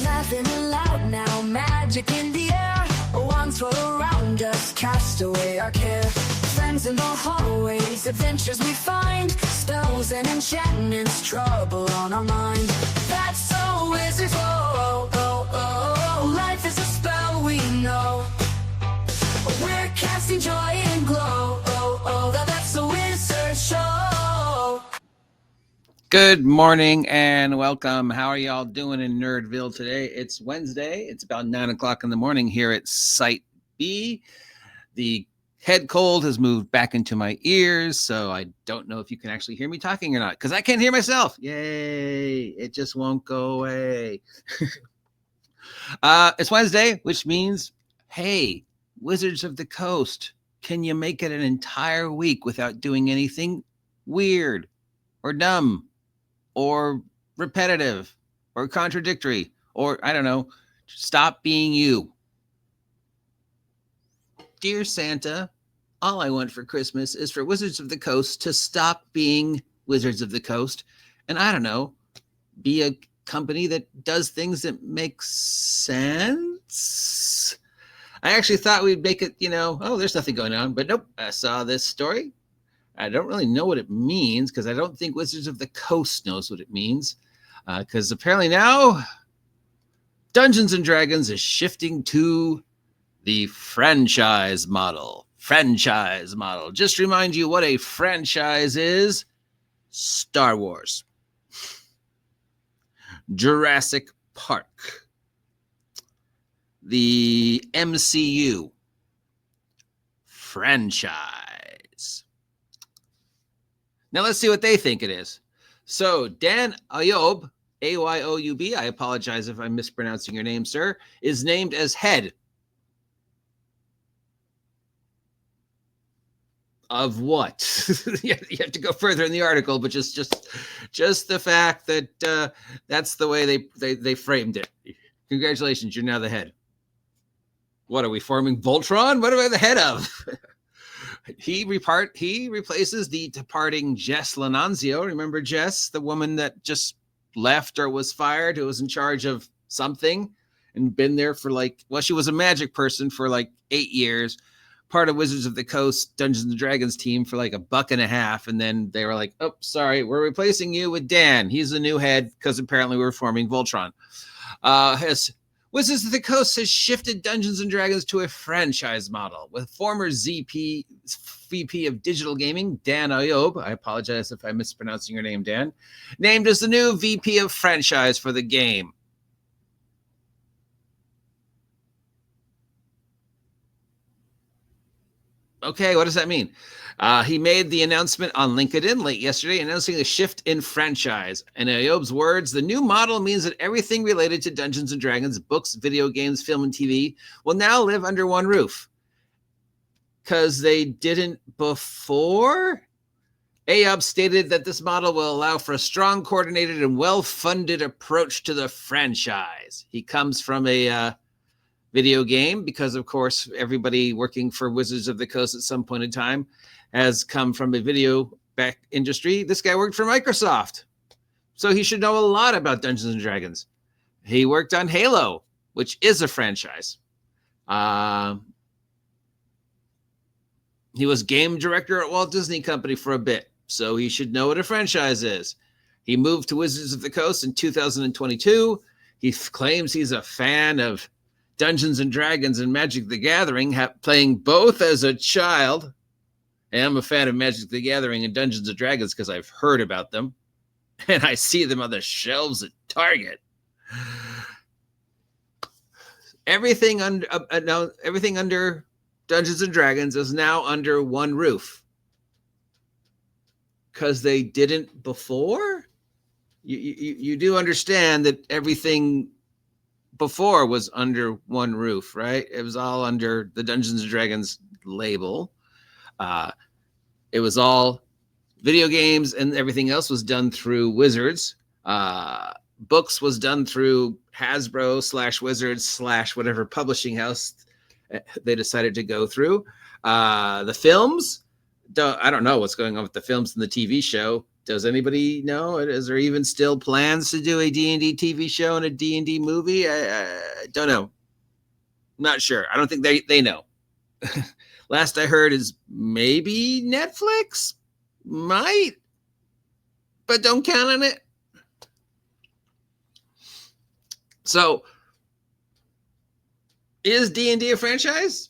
Laughing aloud now, magic in the air. Wands roll around us, cast away our care. Friends in the hallways, adventures we find. Spells and enchantments, trouble on our mind. That's so wizards, oh, oh, oh, oh. Life is a spell we know. We're casting joy and glow, oh, oh. That's a wizard show. Good morning and welcome. How are y'all doing in Nerdville today? It's Wednesday. It's about 9 o'clock in the morning here at Site B. The head cold has moved back into my ears, so I don't know if you can actually hear me talking or not, because I can't hear myself. Yay! It just won't go away. It's Wednesday, which means, hey, Wizards of the Coast, can you make it an entire week without doing anything weird or dumb or repetitive or contradictory, or I don't know, stop being you? Dear Santa, all I want for Christmas is for Wizards of the Coast to stop being Wizards of the Coast and, I don't know, be a company that does things that make sense. I actually thought we'd make it, oh, there's nothing going on, but nope. I saw this story. I don't really know what it means because I don't think Wizards of the Coast knows what it means, because apparently now Dungeons and Dragons is shifting to the franchise model. Just remind you what a franchise is. Star Wars, Jurassic Park, the MCU, franchise. Now let's see what they think it is. So Dan Ayoub, A-Y-O-U-B, I apologize if I'm mispronouncing your name, sir, is named as head of what? You have to go further in the article, but just the fact that that's the way they framed it. Congratulations, you're now the head. What are we forming? Voltron? What am I the head of? He replaces the departing Jess Lananzio. Remember Jess, the woman that just left or was fired, who was in charge of something and been there for she was a magic person for 8 years, part of Wizards of the Coast Dungeons and Dragons team for $1.50, and then they were like, oh, sorry, we're replacing you with Dan. He's the new head because apparently we're forming Voltron. Wizards of the Coast has shifted Dungeons and Dragons to a franchise model, with former VP of Digital Gaming, Dan Ayoub, I apologize if I'm mispronouncing your name, Dan, named as the new VP of Franchise for the game. Okay, what does that mean? He made the announcement on LinkedIn late yesterday, announcing the shift in franchise. In Ayoub's words, the new model means that everything related to Dungeons and Dragons, books, video games, film, and TV will now live under one roof. Because they didn't before? Ayoub stated that this model will allow for a strong, coordinated, and well-funded approach to the franchise. He comes from a video game because, of course, everybody working for Wizards of the Coast at some point in time has come from a video back industry. This guy worked for Microsoft, so he should know a lot about Dungeons and Dragons. He worked on Halo, which is a franchise. He was game director at Walt Disney Company for a bit, so he should know what a franchise is. He moved to Wizards of the Coast in 2022. He claims he's a fan of Dungeons and Dragons and Magic the Gathering, playing both as a child. And I'm a fan of Magic the Gathering and Dungeons and Dragons because I've heard about them. And I see them on the shelves at Target. Everything under Dungeons and Dragons is now under one roof. Because they didn't before? You do understand that everything before was under one roof, right? It was all under the Dungeons and Dragons label. It was all video games, and everything else was done through Wizards. Books was done through Hasbro / Wizards / whatever publishing house they decided to go through. The films, I don't know what's going on with the films and the TV show. Does anybody know? Is there even still plans to do a D&D TV show and a D&D movie? I don't know. Not sure. I don't think they know. Last I heard is maybe Netflix might, but don't count on it. So, is D&D a franchise?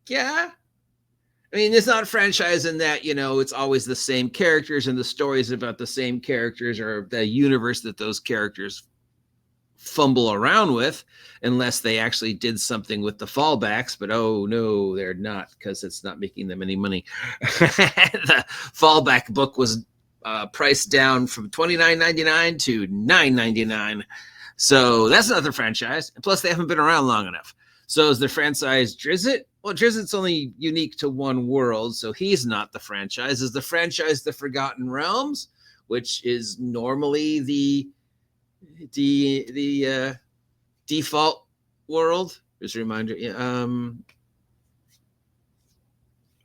Yeah. I mean, it's not a franchise in that, it's always the same characters and the stories about the same characters or the universe that those characters fumble around with, unless they actually did something with the fallbacks. But oh no, they're not, because it's not making them any money. The fallback book was priced down from $29.99 to $9.99. So that's not the franchise. And plus, they haven't been around long enough. So is the franchise Drizzt? Well, Drizzt's only unique to one world, so he's not the franchise. Is the franchise the Forgotten Realms, which is normally the default world? Just a reminder,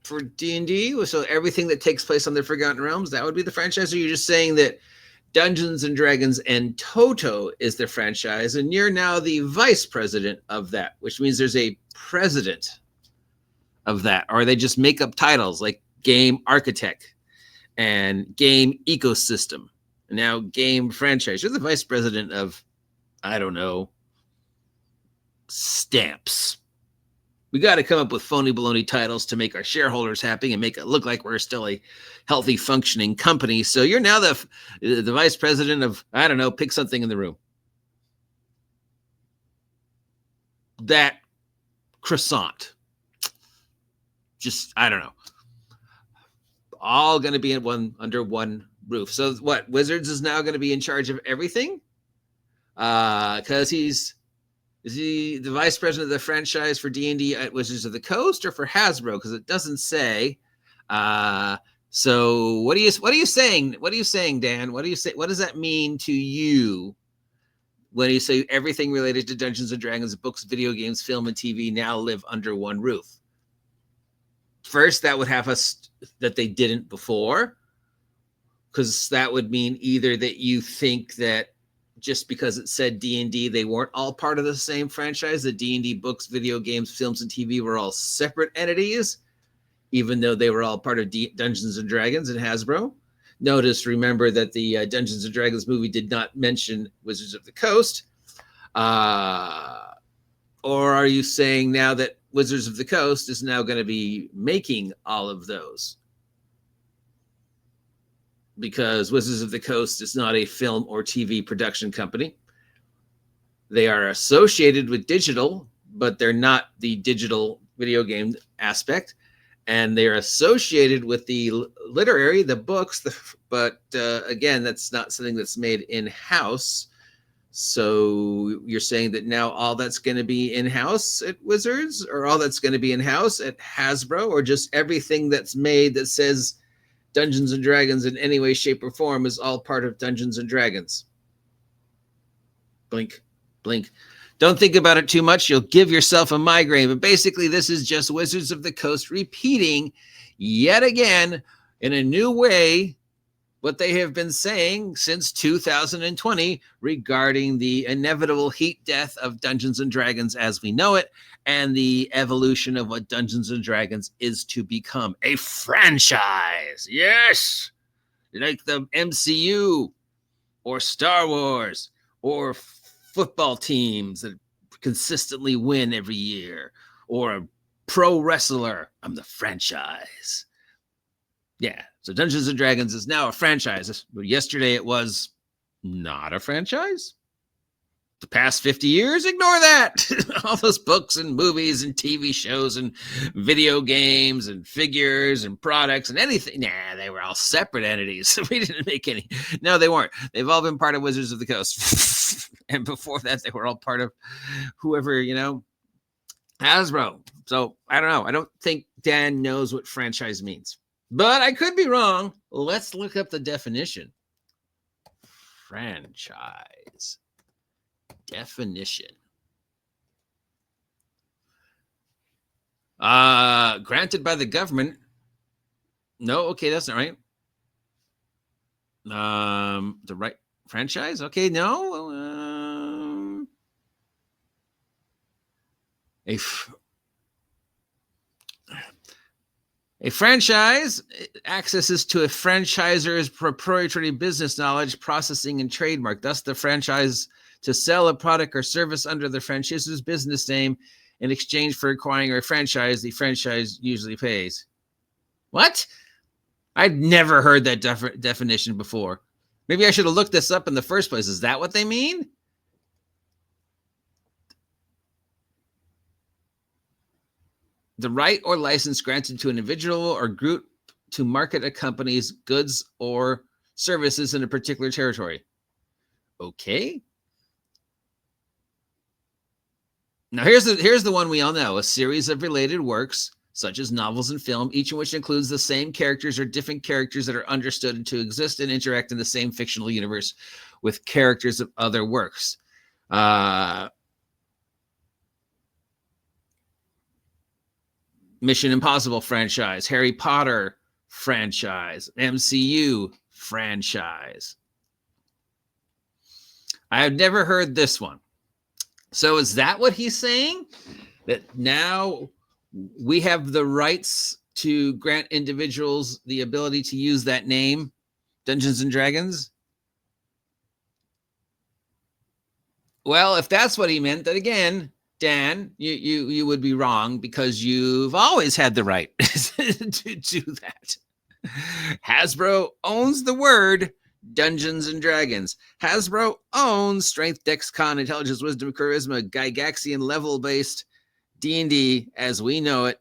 for D&D, so everything that takes place on the Forgotten Realms, that would be the franchise? Or you're just saying that Dungeons and Dragons and Toto is the franchise, and you're now the vice president of that, which means there's a president of that? Or they just make up titles like game architect and game ecosystem, and now game franchise? You're the vice president of, I don't know, stamps. We got to come up with phony baloney titles to make our shareholders happy and make it look like we're still a healthy, functioning company. So you're now the vice president of, I don't know, pick something in the room. That croissant. Just, I don't know. All going to be under one roof. So what? Wizards is now going to be in charge of everything? Because is he the vice president of the franchise for D&D at Wizards of the Coast, or for Hasbro? Because it doesn't say. So what are you saying? What are you saying, Dan? What do you say? What does that mean to you when you say everything related to Dungeons and Dragons, books, video games, film, and TV now live under one roof? First, that would have us that they didn't before, because that would mean either that you think that just because it said D&D, they weren't all part of the same franchise. The D&D books, video games, films, and TV were all separate entities, even though they were all part of Dungeons and Dragons and Hasbro. Remember that the Dungeons and Dragons movie did not mention Wizards of the Coast. Or are you saying now that Wizards of the Coast is now going to be making all of those? Because Wizards of the Coast is not a film or TV production company. They are associated with digital, but they're not the digital video game aspect. And they're associated with the literary, the books, but again, that's not something that's made in-house. So you're saying that now all that's going to be in-house at Wizards, or all that's going to be in-house at Hasbro, or just everything that's made that says Dungeons and Dragons in any way, shape, or form is all part of Dungeons and Dragons? Blink, blink. Don't think about it too much. You'll give yourself a migraine. But basically, this is just Wizards of the Coast repeating yet again in a new way what they have been saying since 2020 regarding the inevitable heat death of Dungeons and Dragons as we know it, and the evolution of what Dungeons and Dragons is to become a franchise. Yes, like the MCU or Star Wars or football teams that consistently win every year, or a pro wrestler. I'm the franchise. Yeah, so Dungeons and Dragons is now a franchise. Yesterday it was not a franchise. The past 50 years, ignore that. All those books and movies and TV shows and video games and figures and products and anything. Nah, they were all separate entities. We didn't make any. No, they weren't. They've all been part of Wizards of the Coast. And before that, they were all part of whoever, Hasbro. So I don't know. I don't think Dan knows what franchise means. But I could be wrong. Let's look up the definition. Franchise. Definition. Granted by the government. No, okay, that's not right. The right franchise? Okay, no. A franchise accesses to a franchisor's proprietary business knowledge, processing, and trademark. Thus, the franchise to sell a product or service under the franchisor's business name in exchange for acquiring a franchise, the franchise usually pays. What? I'd never heard that definition before. Maybe I should have looked this up in the first place. Is that what they mean? The right or license granted to an individual or group to market a company's goods or services in a particular territory. Okay. Now here's the one we all know: a series of related works, such as novels and film, each of which includes the same characters or different characters that are understood to exist and interact in the same fictional universe with characters of other works. Mission Impossible franchise, Harry Potter franchise, MCU franchise. I have never heard this one. So is that what he's saying? That now we have the rights to grant individuals the ability to use that name, Dungeons and Dragons? Well, if that's what he meant, then again, Dan, you would be wrong, because you've always had the right to do that. Hasbro owns the word Dungeons and Dragons. Hasbro owns strength, dex, con, intelligence, wisdom, charisma, Gygaxian level-based D&D as we know it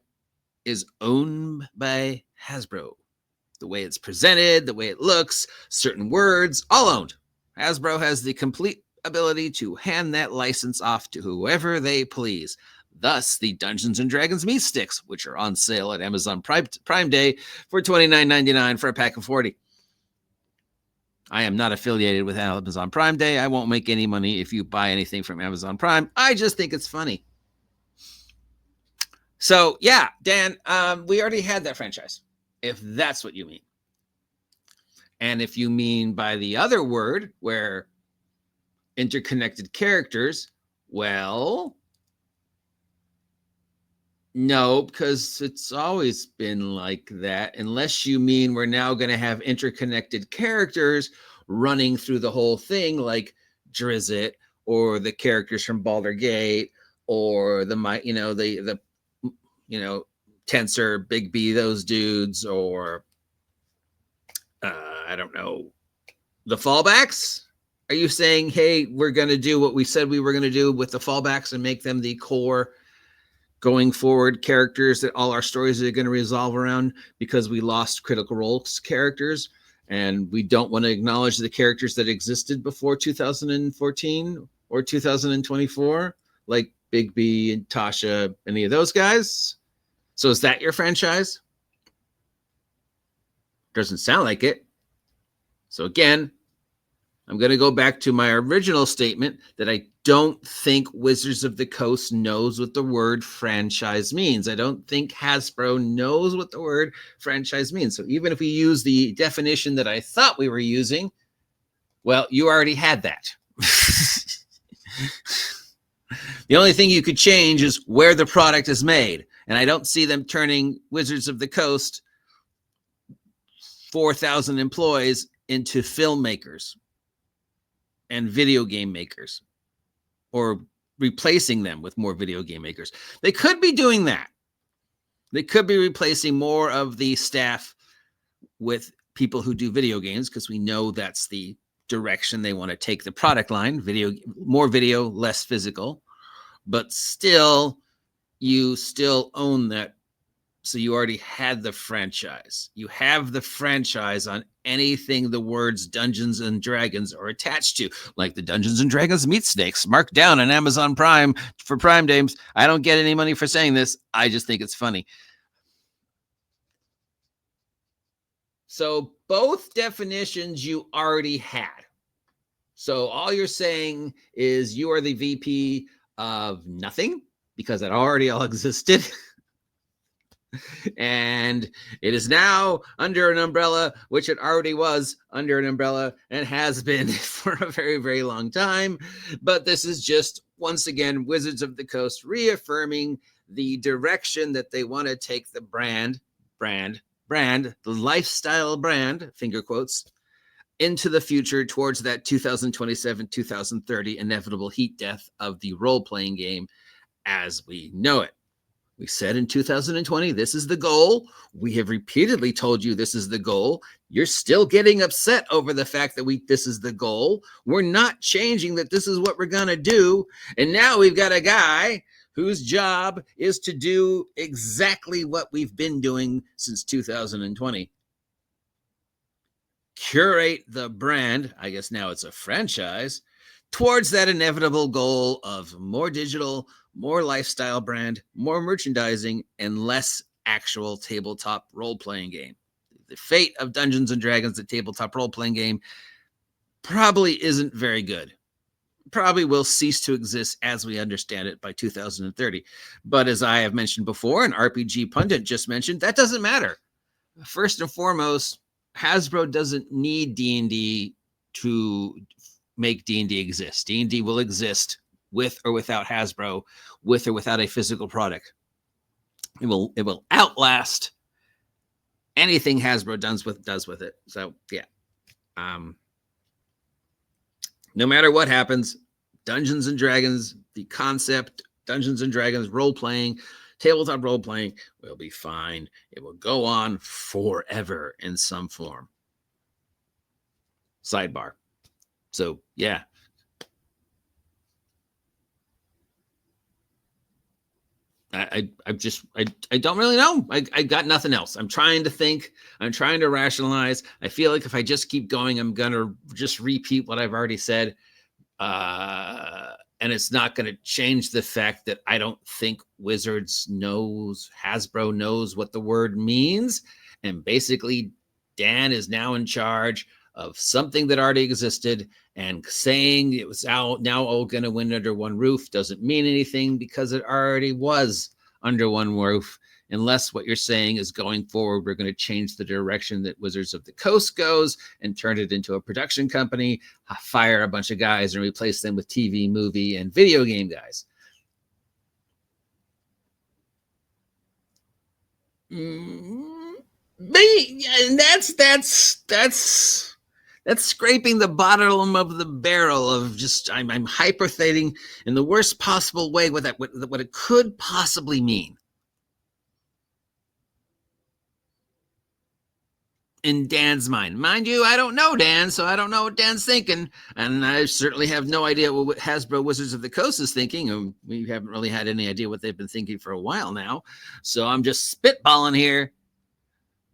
is owned by Hasbro. The way it's presented, the way it looks, certain words, all owned. Hasbro has the complete ability to hand that license off to whoever they please. Thus, the Dungeons and Dragons meat sticks, which are on sale at Amazon Prime Day for $29.99 for a pack of 40. I am not affiliated with Amazon Prime Day. I won't make any money if you buy anything from Amazon Prime. I just think it's funny. So, yeah, Dan, we already had that franchise, if that's what you mean. And if you mean by the other word, where interconnected characters, well, no, because it's always been like that, unless you mean we're now going to have interconnected characters running through the whole thing, like Drizzt, or the characters from Baldur's Gate, or the Tensor, Big B, those dudes, or I don't know, the fallbacks. Are you saying, hey, we're going to do what we said we were going to do with the fallbacks and make them the core going forward characters that all our stories are going to resolve around, because we lost Critical Role's characters and we don't want to acknowledge the characters that existed before 2014 or 2024, like Big B and Tasha, any of those guys? So is that your franchise? Doesn't sound like it. So again, I'm going to go back to my original statement that I don't think Wizards of the Coast knows what the word franchise means. I don't think Hasbro knows what the word franchise means. So even if we use the definition that I thought we were using, well, you already had that. The only thing you could change is where the product is made. And I don't see them turning Wizards of the Coast 4,000 employees into filmmakers and video game makers, or replacing them with more video game makers. They could be doing that. They could be replacing more of the staff with people who do video games, because we know that's the direction they want to take the product line. More video, less physical. But still, you still own that. So you already had the franchise. You have the franchise on anything the words Dungeons and Dragons are attached to, like the Dungeons and Dragons meat sticks marked down on Amazon Prime for Prime Days. I don't get any money for saying this. I just think it's funny. So both definitions you already had. So all you're saying is you are the VP of nothing, because it already all existed. And it is now under an umbrella, which it already was under an umbrella and has been for a very, very long time. But this is just, once again, Wizards of the Coast reaffirming the direction that they want to take the brand, the lifestyle brand, finger quotes, into the future towards that 2027, 2030 inevitable heat death of the role-playing game as we know it. We said in 2020, this is the goal. We have repeatedly told you this is the goal. You're still getting upset over the fact that this is the goal. We're not changing that this is what we're going to do. And now we've got a guy whose job is to do exactly what we've been doing since 2020. Curate the brand, I guess now it's a franchise, towards that inevitable goal of more digital, more lifestyle brand, more merchandising, and less actual tabletop role-playing game. The fate of Dungeons and Dragons, the tabletop role-playing game, probably isn't very good. Probably will cease to exist as we understand it by 2030. But as I have mentioned before, and RPG Pundit just mentioned, that doesn't matter. First and foremost, Hasbro doesn't need D&D to make D&D exist. D&D will exist with or without Hasbro, with or without a physical product. It will outlast anything Hasbro does with it. So yeah. No matter what happens, Dungeons and Dragons, the concept, Dungeons and Dragons role-playing, tabletop role-playing will be fine. It will go on forever in some form. Sidebar. So yeah. I don't really know. I got nothing else. I'm trying to think. I'm trying to rationalize. I feel like if I just keep going, I'm going to just repeat what I've already said. And it's not going to change the fact that I don't think Hasbro knows what the word means. And basically, Dan is now in charge of something that already existed, and saying it was now all going to win under one roof doesn't mean anything because it already was under one roof. Unless what you're saying is going forward, we're going to change the direction that Wizards of the Coast goes and turn it into a production company, fire a bunch of guys and replace them with TV, movie, and video game guys. And that's scraping the bottom of the barrel of just, I'm hyperthinking in the worst possible way what it could possibly mean. In Dan's mind. Mind you, I don't know Dan, so I don't know what Dan's thinking. And I certainly have no idea what Hasbro Wizards of the Coast is thinking. And we haven't really had any idea what they've been thinking for a while now. So I'm just spitballing here.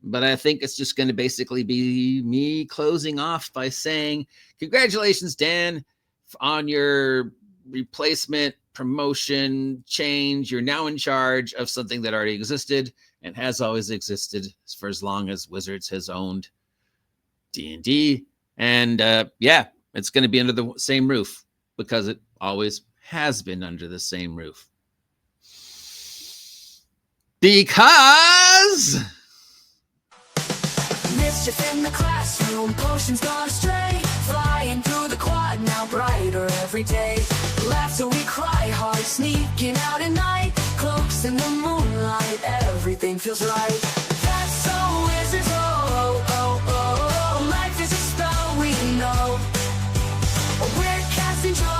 But I think it's just going to basically be me closing off by saying, congratulations, Dan, on your replacement, promotion, change. You're now in charge of something that already existed and has always existed for as long as Wizards has owned D&D. And yeah, it's going to be under the same roof because it always has been under the same roof. Because... mischief in the classroom, potions gone astray, flying through the quad, now brighter every day. Laugh till we cry hard, sneaking out at night, cloaks in the moonlight, everything feels right. That's so Wizards, oh, life is a spell we know. We're casting joy